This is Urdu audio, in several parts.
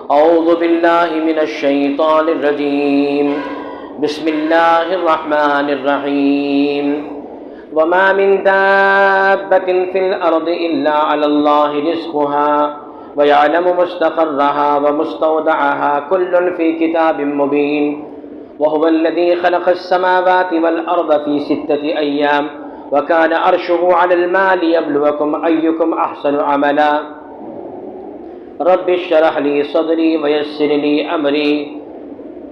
أعوذ بالله من الشيطان الرجيم. بسم الله الرحمن الرحيم. وما من دابة في الأرض إلا على الله رزقها ويعلم مستقرها ومستودعها كل في كتاب مبين. وهو الذي خلق السماوات والأرض في 6 أيام وكان عرشه على الماء ليبلوكم أيكم أحسن عملا. رب اشرح لي صدري ويسر لي أمري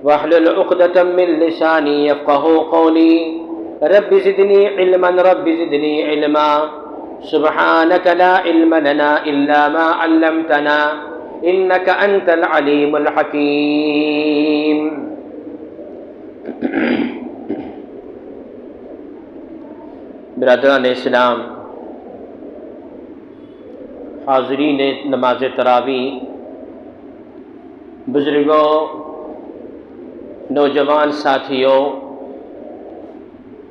واحلل عقدة من لساني يفقهوا قولي. رب زدني علما رب زدني علما. سبحانك لا علم لنا إلا ما علمتنا إنك أنت العليم الحكيم. برادران اسلام، حاضرین نماز تراویح، بزرگوں، نوجوان ساتھیوں،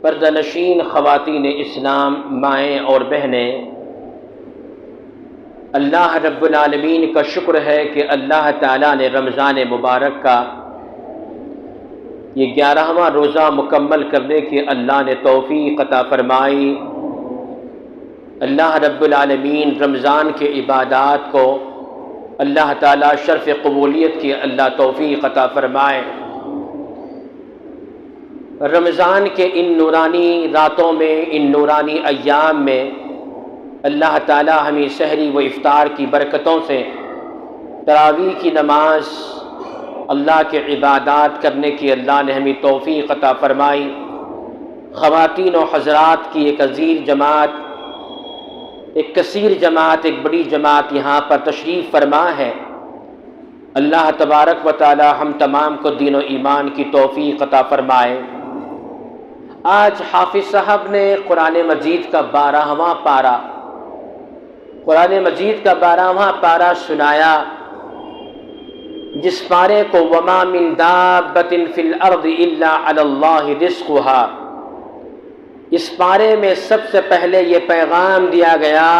پردہ نشین خواتین اسلام، مائیں اور بہنیں، اللہ رب العالمین کا شکر ہے کہ اللہ تعالیٰ نے رمضان مبارک کا یہ 11واں روزہ مکمل کرنے کی اللہ نے توفیق عطا فرمائی۔ اللہ رب العالمین رمضان کے عبادات کو اللہ تعالیٰ شرف قبولیت کی اللہ توفیق عطا فرمائے۔ رمضان کے ان نورانی راتوں میں، ان نورانی ایام میں اللہ تعالیٰ ہمیں سحری و افطار کی برکتوں سے تراویح کی نماز، اللہ کے عبادات کرنے کی اللہ نے ہمیں توفیق عطا فرمائی۔ خواتین و حضرات کی ایک عظیم جماعت، ایک کثیر جماعت، ایک بڑی جماعت یہاں پر تشریف فرما ہے۔ اللہ تبارک و تعالی ہم تمام کو دین و ایمان کی توفیق عطا فرمائے۔ آج حافظ صاحب نے قرآن مجید کا 12واں پارہ، قرآن مجید کا 12واں پارہ سنایا، جس پارے کو وما من دابۃ فی الارض الا علی اللہ رزقھا، اس پارے میں سب سے پہلے یہ پیغام دیا گیا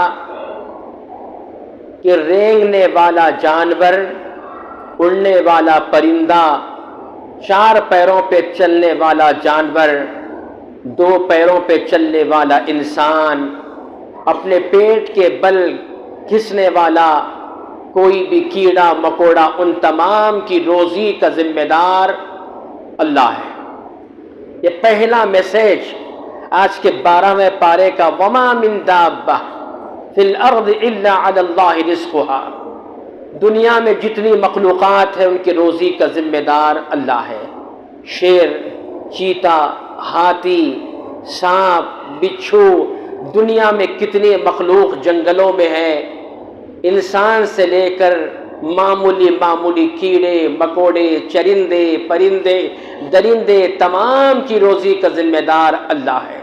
کہ رینگنے والا جانور، اڑنے والا پرندہ، 4 پیروں پہ چلنے والا جانور، 2 پیروں پہ چلنے والا انسان، اپنے پیٹ کے بل گھسنے والا کوئی بھی کیڑا مکوڑا، ان تمام کی روزی کا ذمہ دار اللہ ہے۔ یہ پہلا میسیج آج کے 12ویں پارے کا، وما من دابہ فی الارض الا علی اللہ رزقھا، دنیا میں جتنی مخلوقات ہیں ان کی روزی کا ذمہ دار اللہ ہے۔ شیر، چیتا، ہاتھی، سانپ، بچھو، دنیا میں کتنی مخلوق جنگلوں میں ہے، انسان سے لے کر معمولی کیڑے مکوڑے، چرندے، پرندے، درندے، تمام کی روزی کا ذمہ دار اللہ ہے۔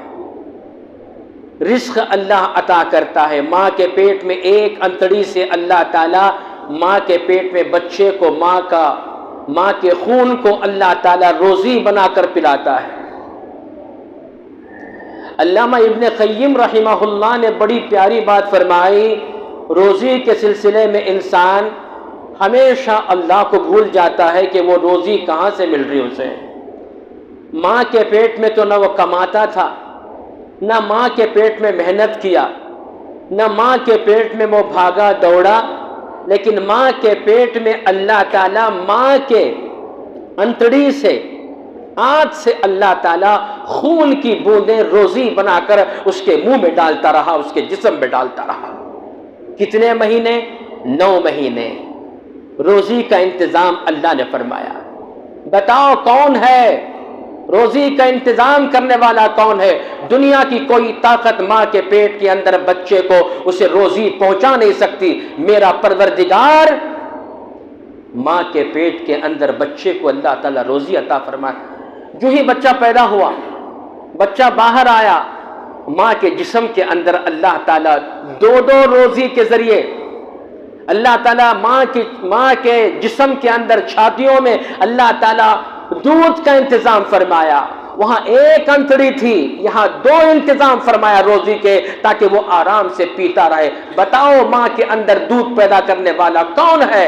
رزق اللہ عطا کرتا ہے۔ ماں کے پیٹ میں ایک انتڑی سے اللہ تعالیٰ ماں کے پیٹ میں بچے کو، ماں کے خون کو اللہ تعالیٰ روزی بنا کر پلاتا ہے۔ علامہ ابن قیم رحمہ اللہ نے بڑی پیاری بات فرمائی، روزی کے سلسلے میں انسان ہمیشہ اللہ کو بھول جاتا ہے کہ وہ روزی کہاں سے مل رہی اسے۔ ماں کے پیٹ میں تو نہ وہ کماتا تھا، نہ ماں کے پیٹ میں محنت کیا، نہ ماں کے پیٹ میں وہ بھاگا دوڑا، لیکن ماں کے پیٹ میں اللہ تعالیٰ ماں کے انتڑی سے، آنت سے اللہ تعالیٰ خون کی بوندیں روزی بنا کر اس کے منہ میں ڈالتا رہا، اس کے جسم میں ڈالتا رہا۔ کتنے مہینے؟ 9 مہینے روزی کا انتظام اللہ نے فرمایا۔ بتاؤ کون ہے روزی کا انتظام کرنے والا؟ کون ہے؟ دنیا کی کوئی طاقت ماں کے پیٹ کے اندر بچے کو اسے روزی پہنچا نہیں سکتی۔ میرا پروردگار ماں کے پیٹ کے اندر بچے کو اللہ تعالیٰ روزی عطا فرمایا۔ جو ہی بچہ پیدا ہوا، بچہ باہر آیا، ماں کے جسم کے اندر اللہ تعالیٰ 2 روزی کے ذریعے اللہ تعالیٰ ماں کے جسم کے اندر چھاتیوں میں اللہ تعالیٰ دودھ کا انتظام فرمایا۔ وہاں ایک انتڑی تھی، یہاں 2 انتظام فرمایا روزی کے، تاکہ وہ آرام سے پیتا رہے۔ بتاؤ ماں کے اندر دودھ پیدا کرنے والا کون ہے؟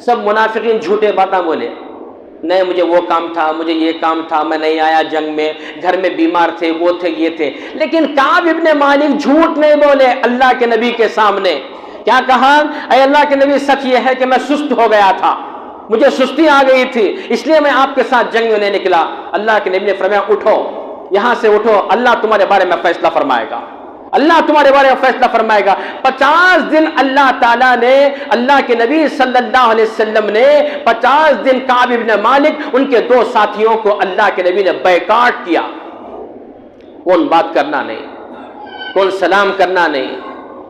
سب منافقین جھوٹے باتیں بولے، نہیں مجھے وہ کام تھا، مجھے یہ کام تھا، میں نہیں آیا جنگ میں، گھر میں بیمار تھے، وہ تھے، یہ تھے. لیکن کعب ابن مالک جھوٹ نہیں بولے اللہ کے نبی کے سامنے. کیا کہا؟ اے اللہ کے نبی، سچ یہ ہے کہ میں سست ہو گیا تھا، مجھے سستی آ گئی تھی، اس لیے میں آپ کے ساتھ جنگ میں نہیں نکلا. اللہ کے نبی نے فرمایا اٹھو، یہاں سے اٹھو، اللہ تمہارے بارے میں فیصلہ فرمائے گا، اللہ تمہارے بارے میں فیصلہ فرمائے گا. 50 دن اللہ تعالیٰ نے، اللہ کے نبی صلی اللہ علیہ وسلم نے 50 دن کعب ابن مالک ان کے 2 ساتھیوں کو اللہ کے نبی نے بیکاٹ کیا. کون بات کرنا نہیں، کون سلام کرنا نہیں،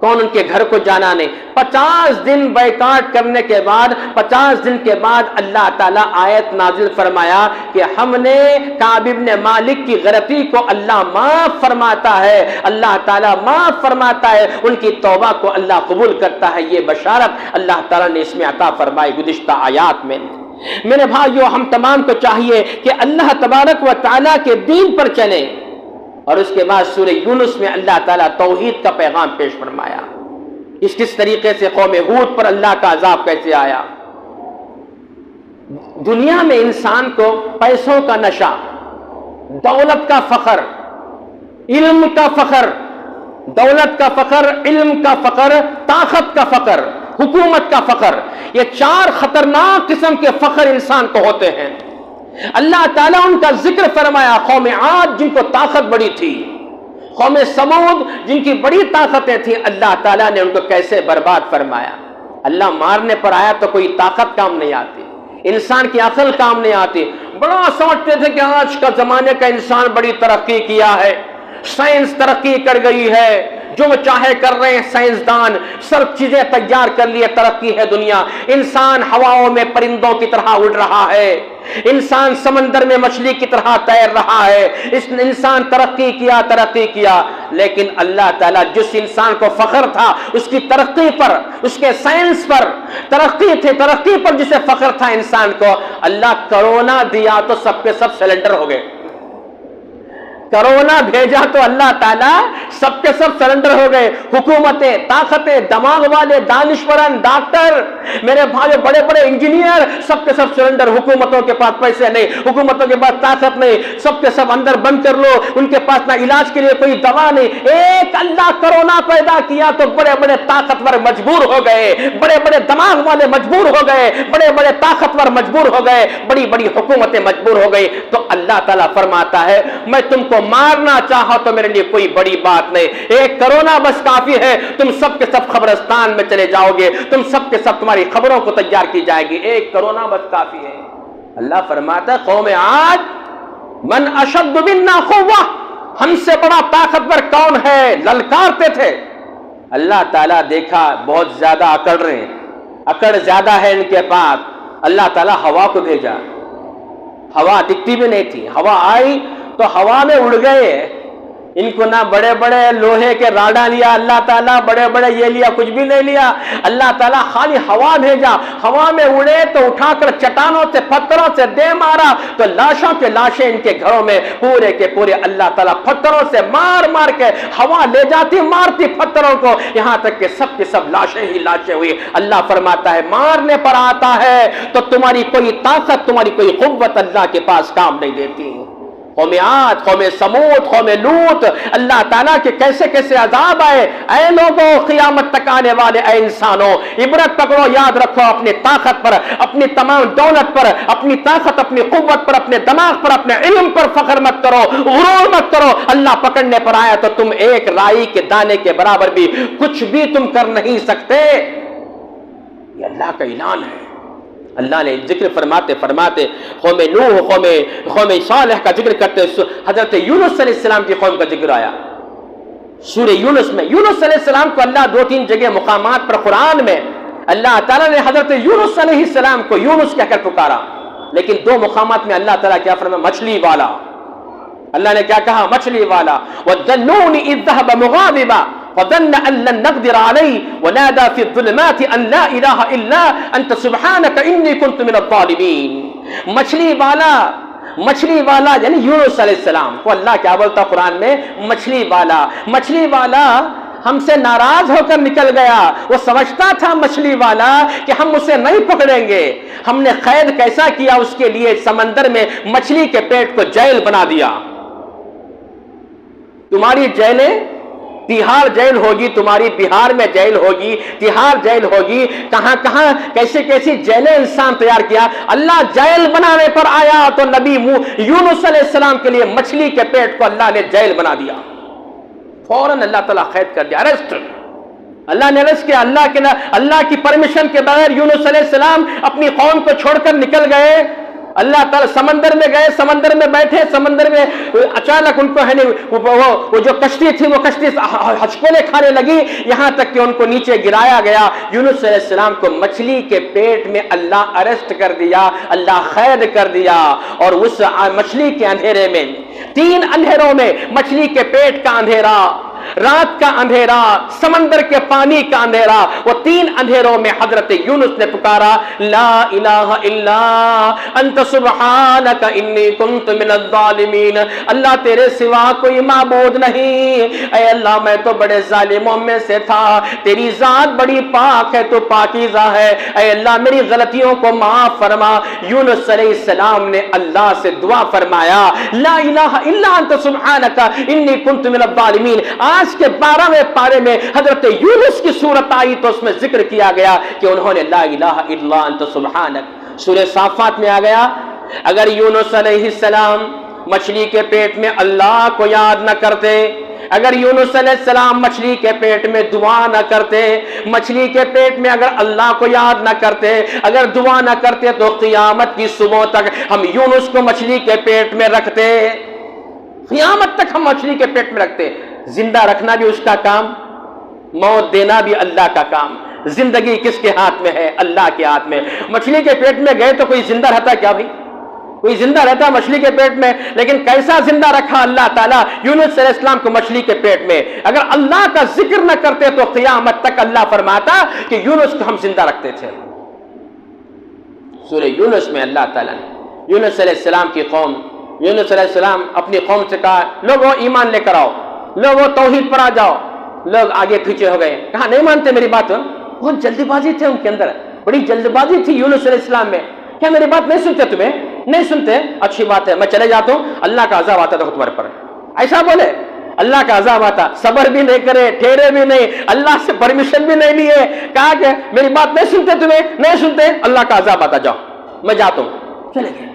کون ان کے گھر کو جانا نہیں. 50 دن بیکاٹ کرنے کے بعد، 50 دن کے بعد اللہ تعالیٰ آیت نازل فرمایا کہ ہم نے کعب ابن مالک کی غلطی کو اللہ معاف فرماتا ہے، اللہ تعالیٰ معاف فرماتا ہے، ان کی توبہ کو اللہ قبول کرتا ہے. یہ بشارت اللہ تعالیٰ نے اس میں عطا فرمائی گزشتہ آیات میں. میرے بھائیو، ہم تمام کو چاہیے کہ اللہ تبارک و تعالیٰ کے دین پر چلیں. اور اس کے بعد سورہ یونس میں اللہ تعالیٰ توحید کا پیغام پیش فرمایا. کس طریقے سے قوم ہود پر اللہ کا عذاب کیسے آیا. دنیا میں انسان کو پیسوں کا نشہ، دولت کا فخر، علم کا فخر، دولت کا فخر، علم کا فخر، طاقت کا فخر، حکومت کا فخر، یہ 4 خطرناک قسم کے فخر انسان کو ہوتے ہیں. اللہ تعالیٰ ان کا ذکر فرمایا. قوم عاد جن کو طاقت بڑی تھی، قوم سمود جن کی بڑی طاقتیں تھیں، اللہ تعالیٰ نے ان کو کیسے برباد فرمایا. اللہ مارنے پر آیا تو کوئی طاقت کام نہیں آتی، انسان کی عقل کام نہیں آتی. بڑا سمجھتے تھے کہ آج کا زمانے کا انسان بڑی ترقی کیا ہے، سائنس ترقی کر گئی ہے، جو چاہے کر رہے ہیں سائنسدان، سب چیزیں تیار کر لیے، ترقی ہے دنیا. انسان ہواؤں میں پرندوں کی طرح اڑ رہا ہے، انسان سمندر میں مچھلی کی طرح تیر رہا ہے، اس انسان ترقی کیا. لیکن اللہ تعالیٰ جس انسان کو فخر تھا اس کی ترقی پر، اس کے سائنس پر ترقی پر جسے فخر تھا انسان کو، اللہ کرونا دیا تو سب کے سب سلنڈر ہو گئے. کرونا بھیجا تو اللہ تعالیٰ سب کے سب سرنڈر ہو گئے. حکومتیں، طاقتیں، دماغ والے، دانشوران، ڈاکٹر، میرے بھائی بڑے بڑے انجینئر، سب کے سب سرنڈر. حکومتوں کے پاس پیسے نہیں، حکومتوں کے پاس طاقت نہیں، سب کے سب اندر بند کر لو، ان کے پاس نہ علاج کے لیے کوئی دوا نہیں. ایک اللہ کرونا پیدا کیا تو بڑے بڑے طاقتور مجبور ہو گئے، بڑے بڑے دماغ والے مجبور ہو گئے، بڑے بڑے طاقتور مجبور ہو گئے، بڑی بڑی حکومتیں مجبور ہو گئی. تو اللہ تعالیٰ فرماتا ہے میں تم کو مارنا چاہا تو میرے لیے کوئی بڑی بات نہیں، ایک کرونا بس کافی ہے، تم سب کے سب قبرستان میں چلے جاؤ گے، تم سب کے سب تمہاری خبروں کو تیار کی جائے گی، ایک کرونا بس کافی ہے. اللہ فرماتا ہے قوم عاد من اشد منا قوہ، ہم سے بڑا طاقتور کون ہے، للکارتے تھے. اللہ تعالیٰ دیکھا بہت زیادہ اکڑ رہے ہیں، اکڑ زیادہ ہے ان کے پاس. اللہ تعالیٰ ہوا کو بھیجا، ہوا دکھتی بھی نہیں تھی، ہوا آئی تو ہوا میں اڑ گئے. ان کو نہ بڑے بڑے لوہے کے راڈا لیا اللہ تعالیٰ، بڑے بڑے یہ لیا، کچھ بھی نہیں لیا. اللہ تعالیٰ خالی ہوا بھیجا، ہوا میں اڑے تو اٹھا کر چٹانوں سے پتھروں سے دے مارا تو لاشوں کے لاشیں ان کے گھروں میں پورے کے پورے اللہ تعالیٰ پتھروں سے مار مار کے ہوا لے جاتی، مارتی پتھروں کو، یہاں تک کہ سب کے سب لاشیں ہی لاشیں ہوئی. اللہ فرماتا ہے مارنے پر آتا ہے تو تمہاری کوئی طاقت، تمہاری کوئی قوت اللہ کے پاس کام نہیں دیتی. قوم عاد، قوم سمود، قوم لوط، اللہ تعالیٰ کے کیسے کیسے عذاب آئے. اے لوگوں، قیامت تک آنے والے اے انسانوں، عبرت پکڑو، یاد رکھو اپنی طاقت پر، اپنی تمام دولت پر، اپنی طاقت، اپنی قوت پر، اپنے دماغ پر، اپنے علم پر فخر مت کرو، غرور مت کرو. اللہ پکڑنے پر آیا تو تم ایک رائی کے دانے کے برابر بھی کچھ بھی تم کر نہیں سکتے. یہ اللہ کا اعلان ہے. اللہ نے ذکر فرماتے قوم نوح، قوم صالح کا ذکر کرتے حضرت یونس علیہ السلام کی قوم کا ذکر آیا سورہ یونس میں. یونس علیہ السلام کو اللہ 2-3 جگہ مقامات پر قرآن میں اللہ تعالیٰ نے حضرت یونس علیہ السلام کو یونس کہہ کر پکارا، لیکن 2 مقامات میں اللہ تعالیٰ کیا فرمایا؟ مچھلی والا. اللہ نے کیا کہا؟ مچھلی والا. وَالذَّنُّونِ إِذْ ذَهَبَ مُغَاضِبًا وَظَنَّ أَن لَّن نَّقْدِرَ عَلَيْهِ وَنَادَىٰ فِي الظُّلُمَاتِ أَن لَّا إِلَٰهَ إِلَّا أَنتَ سُبْحَانَكَ إِنِّي كُنتُ مِنَ الظَّالِمِينَ. مچھلی والا یعنی یونس علیہ السلام کو اللہ کیا بولتا قرآن میں؟ مچھلی والا. ہم سے ناراض ہو کر نکل گیا. وہ سمجھتا تھا مچھلی والا کہ ہم اسے نہیں پکڑیں گے. ہم نے قید کیسا کیا اس کے لیے, سمندر میں مچھلی کے پیٹ کو جیل بنا دیا. تمہاری جیلیں تہاڑ جیل ہوگی, تمہاری بہار میں جیل ہوگی, تہاڑ جیل ہوگی, کہاں کہاں کیسی کیسی جیلیں انسان تیار کیا. اللہ جیل بنانے پر آیا تو نبی یونس علیہ السلام کے لیے مچھلی کے پیٹ کو اللہ نے جیل بنا دیا. فوراً اللہ تعالیٰ قید کر دیا, اریسٹ. اللہ نے ارسٹ کیا. اللہ کی پرمیشن کے بغیر یونس علیہ السلام اپنی قوم کو چھوڑ کر نکل گئے. اللہ تعالیٰ سمندر میں گئے, سمندر میں بیٹھے, سمندر میں اچانک ان کو وہ جو کشتی تھی وہ کشتی ہچکولے کھانے لگی, یہاں تک کہ ان کو نیچے گرایا گیا. یونس علیہ السلام کو مچھلی کے پیٹ میں اللہ اریسٹ کر دیا, اللہ قید کر دیا. اور اس مچھلی کے اندھیرے میں, 3 اندھیروں میں, مچھلی کے پیٹ کا اندھیرا, رات کا اندھیرا, سمندر کے پانی کا اندھیرا, وہ 3 اندھیروں میں حضرت یونس نے پکارا لا الہ الا انت سبحانک انی کنت من الظالمین. اللہ تیرے سوا کوئی معبود نہیں, اے اللہ میں تو بڑے ظالموں میں سے تھا, تیری ذات بڑی پاک ہے, تو پاکیزہ ہے, اے اللہ میری غلطیوں کو معاف فرما. یونس علیہ السلام نے اللہ سے دعا فرمایا لا الہ الا انت سبحانک انی کنت من الظالمین. آج کے 12ویں پارے میں حضرت یونس کی صورت آئی تو اس میں ذکر کیا گیا کہ انہوں نے لا الہ الا انت سبحانک. سورہ صافات میں آ گیا اگر یونس علیہ السلام مچھلی کے پیٹ میں اللہ کو یاد نہ کرتے, اگر یونس علیہ السلام مچھلی کے پیٹ میں دعا نہ کرتے, مچھلی کے پیٹ میں اگر اللہ کو یاد نہ کرتے, اگر دعا نہ کرتے, تو قیامت کی صبح تک ہم یونس کو مچھلی کے پیٹ میں رکھتے, قیامت تک ہم مچھلی کے پیٹ میں رکھتے. زندہ رکھنا بھی اس کا کام, موت دینا بھی اللہ کا کام. زندگی کس کے ہاتھ میں ہے؟ اللہ کے ہاتھ میں. مچھلی کے پیٹ میں گئے تو کوئی زندہ رہتا کیا بھائی؟ کوئی زندہ رہتا مچھلی کے پیٹ میں؟ لیکن کیسا زندہ رکھا اللہ تعالیٰ یونس علیہ السلام کو مچھلی کے پیٹ میں. اگر اللہ کا ذکر نہ کرتے تو قیامت تک اللہ فرماتا کہ یونس کو ہم زندہ رکھتے تھے. سورہ یونس میں اللہ تعالیٰ نے یونس علیہ السلام کی قوم, یونس علیہ السلام اپنی قوم سے کہا لوگوں ایمان لے کر آؤ, لوگوں توحید پر آ جاؤ. لوگ آگے پیچھے ہو گئے, کہا نہیں مانتے میری بات. بہت جلدی بازی تھے ان کے اندر, بڑی جلد بازی تھی یونس علیہ السلام میں. کیا میری بات نہیں سنتے؟ تمہیں نہیں سنتے؟ اچھی بات ہے, میں چلے جاتا ہوں, اللہ کا عذاب آتا تھا تمہارے پر. ایسا بولے اللہ کا عذاب آتا, صبر بھی نہیں کرے, ٹھہرے بھی نہیں, اللہ سے پرمیشن بھی نہیں لیے, کہا کہ میری بات نہیں سنتے, تمہیں نہیں سنتے, اللہ کا عذاب آتا, جاؤ میں جاتا ہوں. چلے گئے.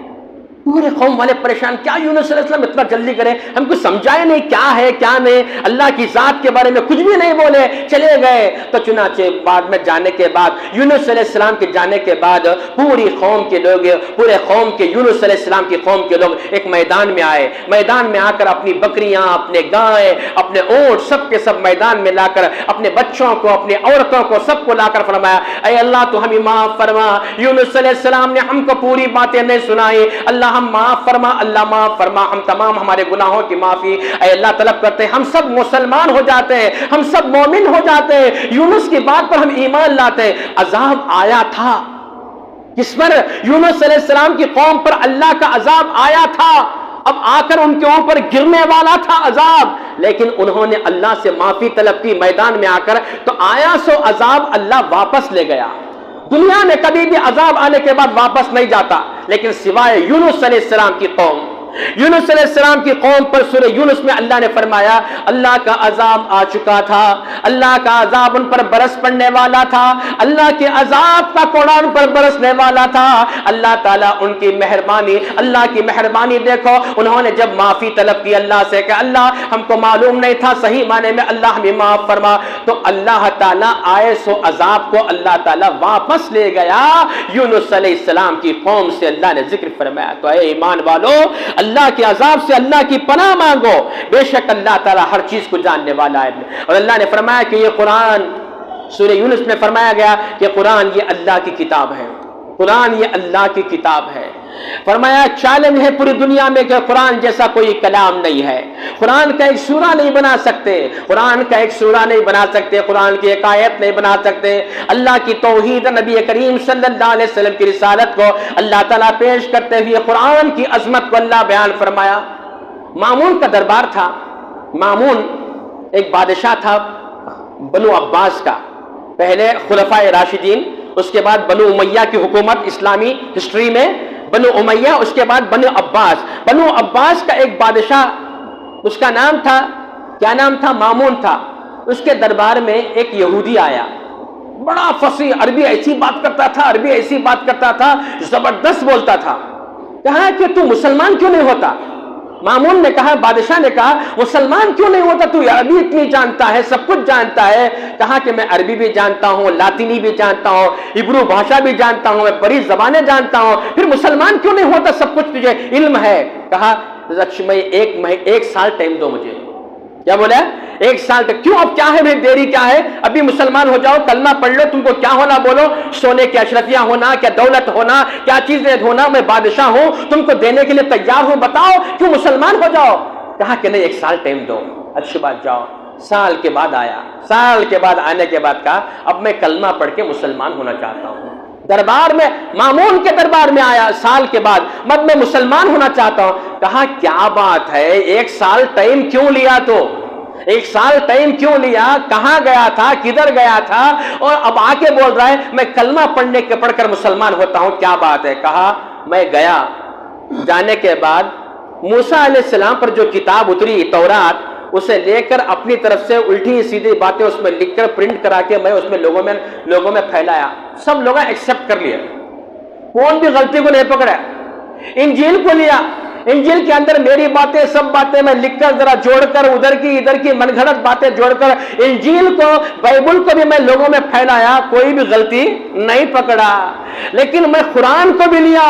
پورے قوم والے پریشان, کیا یونس علیہ السلام اتنا جلدی کرے, ہم کو سمجھائے نہیں کیا ہے کیا نہیں, اللہ کی ذات کے بارے میں کچھ بھی نہیں بولے, چلے گئے. تو چنانچہ بعد میں جانے کے بعد, یونس علیہ السلام کے جانے کے بعد, پوری قوم کے لوگ, پورے قوم کے یونس علیہ السلام کی قوم کے لوگ ایک میدان میں آئے. میدان میں آ کر اپنی بکریاں, اپنے گائے, اپنے اونٹ, سب کے سب میدان میں لا کر اپنے بچوں کو, اپنی عورتوں کو, سب کو لا کر فرمایا اے اللہ تو ہمیں معاف فرما. یونس علیہ السلام نے ہم کو پوری باتیں نہیں سنائی, اللہ ہم معاف فرما, اللہ معاف فرما, ہم تمام ہمارے گناہوں کی معافی اے اللہ طلب کرتے ہیں, ہم سب مسلمان ہو جاتے ہیں, ہم سب مومن ہو جاتے ہیں, یونس کی بات پر ہم ایمان لاتے ہیں. عذاب آیا تھا کس پر؟ یونس علیہ السلام کی قوم پر اللہ کا عذاب آیا تھا, اب آ کر ان کے اوپر گرنے والا تھا عذاب, لیکن انہوں نے اللہ سے معافی طلب کی میدان میں آ کر, تو آیا سو عذاب اللہ واپس لے گیا. دنیا میں کبھی بھی عذاب آنے کے بعد واپس نہیں جاتا, لیکن سوائے یونس علیہ السلام کی قوم. یونس علیہ السلام کی قوم پر سورہ یونس میں اللہ نے فرمایا اللہ کا عذاب آ چکا تھا, اللہ کا عذاب ان پر برس پڑنے والا تھا, اللہ کے عذاب کا کوڑا ان پر برسنے والا تھا. اللہ تعالیٰ ان کی مہربانی, اللہ کی مہربانی دیکھو, انہوں نے جب معافی طلب کی اللہ سے کہ اللہ ہم کو معلوم نہیں تھا, صحیح معنی میں اللہ ہمیں معاف فرما, تو اللہ تعالیٰ آئے سو عذاب کو اللہ تعالیٰ واپس لے گیا. یونس علیہ السلام کی قوم سے اللہ نے ذکر فرمایا. تو اے ایمان والو, اللہ کے عذاب سے اللہ کی پناہ مانگو, بے شک اللہ تعالیٰ ہر چیز کو جاننے والا ہے. اور اللہ نے فرمایا کہ یہ قرآن, سورہ یونس میں فرمایا گیا کہ قرآن یہ اللہ کی کتاب ہے, قرآن یہ اللہ کی کتاب ہے. فرمایا چیلنج ہے پوری دنیا میں کہ قرآن جیسا کوئی کلام نہیں ہے, قرآن کا ایک سورہ نہیں بنا سکتے, قرآن کا ایک سورہ نہیں بنا سکتے, قرآن کی ایک آیت نہیں بنا سکتے. اللہ کی توحید, نبی کریم صلی اللہ علیہ وسلم کی رسالت کو اللہ تعالیٰ پیش کرتے ہوئے قرآن کی عظمت کو اللہ بیان فرمایا. مامون کا دربار تھا, مامون ایک بادشاہ تھا, بنو عباس کا، پہلے خلفائے راشدین، اس کے بعد بنو امیہ کی حکومت اسلامی ہسٹری میں، بنو امیہ، اس کے بعد بنو عباس۔ بنو عباس کا ایک بادشاہ، اس کا نام تھا، کیا نام تھا؟ مامون تھا۔ اس کے دربار میں ایک یہودی آیا، بڑا فصیح، عربی ایسی بات کرتا تھا، عربی ایسی بات کرتا تھا، زبردست بولتا تھا۔ کہا کہ تو مسلمان کیوں نہیں ہوتا؟ مامون نے کہا، بادشاہ نے کہا مسلمان کیوں نہیں ہوتا؟ تو عربی اتنی جانتا ہے، سب کچھ جانتا ہے۔ کہا کہ میں عربی بھی جانتا ہوں، لاطینی بھی جانتا ہوں، ہبرو بھاشا بھی جانتا ہوں، میں بڑی زبانیں جانتا ہوں، پھر مسلمان کیوں نہیں ہوتا؟ سب کچھ تجھے علم ہے۔ کہا میں ایک سال ٹائم دو مجھے۔ کیا بولا؟ ایک سال تک۔ کیوں؟ اب کیا ہے بھائی، دیری کیا ہے؟ ابھی مسلمان ہو جاؤ، کلمہ پڑھ لو، تم کو کیا ہونا بولو، سونے کی اشرفیاں ہونا، کیا دولت ہونا، کیا چیزیں ہونا، میں بادشاہ ہوں، تم کو دینے کے لیے تیار ہوں، بتاؤ کیوں مسلمان ہو جاؤ؟ کہا کہ نہیں، ایک سال ٹائم دو، اچھی بات، جاؤ۔ سال کے بعد آیا، سال کے بعد آنے کے بعد کہا اب میں کلمہ پڑھ کے مسلمان ہونا چاہتا ہوں۔ دربار میں، مامون کے دربار میں آیا سال کے بعد، مت میں مسلمان ہونا چاہتا ہوں۔ کہا کیا بات ہے، ایک سال ٹائم کیوں لیا؟ تو ایک سال ٹائم کیوں لیا؟ کہاں گیا تھا، کدھر گیا تھا، اور اب آ کے بول رہا ہے میں کلمہ پڑھ کر مسلمان ہوتا ہوں، کیا بات ہے؟ کہا میں گیا، جانے کے بعد موسیٰ علیہ السلام پر جو کتاب اتری تورات، اسے لے کر اپنی طرف سے الٹی سیدھی باتیں اس میں لکھ کر پرنٹ کرا کے میں اس میں لوگوں میں پھیلایا، سب لوگوں نے ایکسپٹ کر لیا، کون بھی غلطی کو نہیں پکڑا۔ انجیل کو لیا، انجیل کے اندر میری باتیں، سب باتیں میں لکھ کر ذرا جوڑ کر ادھر کی من گھڑت باتیں جوڑ کر انجیل کو، بائبل کو بھی میں لوگوں میں پھیلایا، کوئی بھی غلطی نہیں پکڑا۔ لیکن میں قرآن کو بھی لیا،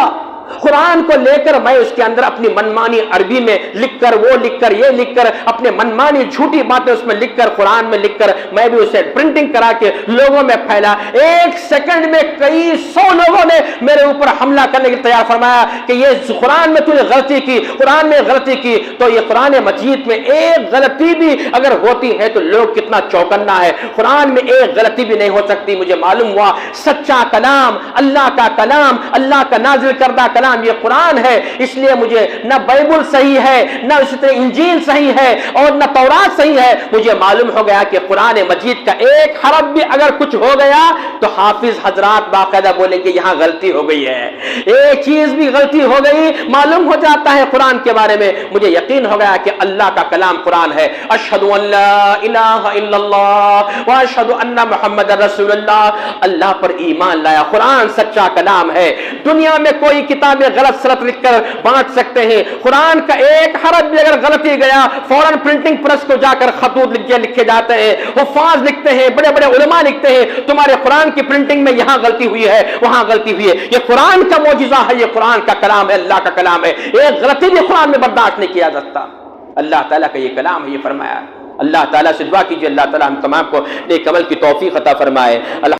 قرآن کو لے کر میں اس کے اندر اپنی منمانی عربی میں لکھ کر، وہ لکھ کر، یہ لکھ کر، اپنے منمانی جھوٹی باتیں اس میں لکھ کر، قرآن میں لکھ کر میں بھی اسے پرنٹنگ کرا کے لوگوں میں پھیلا۔ ایک سیکنڈ میں کئی سو لوگوں نے میرے اوپر حملہ کرنے کے تیار فرمایا کہ یہ قرآن میں تو نے غلطی کی، قرآن میں غلطی کی۔ تو یہ قرآن مجید میں ایک غلطی بھی اگر ہوتی ہے تو لوگ کتنا چوکنا ہے، قرآن میں ایک غلطی بھی نہیں ہو سکتی۔ مجھے معلوم ہوا سچا کلام، اللہ کا کلام، اللہ کا نازل کردہ کلام یہ قرآن ہے، اس لیے مجھے نہ بائبل صحیح ہے، نہ اسی طرح انجیل صحیح ہے، اور نہ تورات صحیح ہے۔ مجھے معلوم ہو گیا کہ قرآن مجید کا ایک حرف بھی اگر کچھ ہو گیا تو حافظ حضرات باقاعدہ بولیں کہ یہاں غلطی ہو گئی ہے، ایک چیز بھی غلطی ہو گئی معلوم ہو جاتا ہے قرآن کے بارے میں۔ مجھے یقین ہو گیا کہ اللہ کا کلام قرآن ہے۔ اشہد ان لا الہ الا اللہ واشہد ان محمد رسول اللہ، اللہ پر ایمان لایا، قرآن سچا کلام ہے۔ دنیا میں کوئی کتابیں غلط سلط لکھ کر بانٹ سکتے ہیں، قرآن کا ایک حرف بھی اگر غلطی گیا فوراً پرنٹنگ پریس کو جا کر خطوط لکھے جاتے ہیں، حفاظ لکھتے ہیں، بڑے بڑے علماء لکھتے ہیں تمہارے قرآن کی پرنٹنگ میں یہاں غلطی ہوئی ہے، وہاں غلطی ہوئی ہے۔ یہ قرآن کا معجزہ ہے، یہ قرآن کا کلام ہے، اللہ کا کلام ہے، ایک غلطی بھی قرآن میں برداشت نہیں کیا جاتا۔ اللہ تعالیٰ کا یہ کلام ہے، یہ فرمایا۔ اللہ تعالیٰ سے دعا کیجیے اللہ تعالیٰ ہم تمام کو نیک عمل کی توفیق عطا فرمائے۔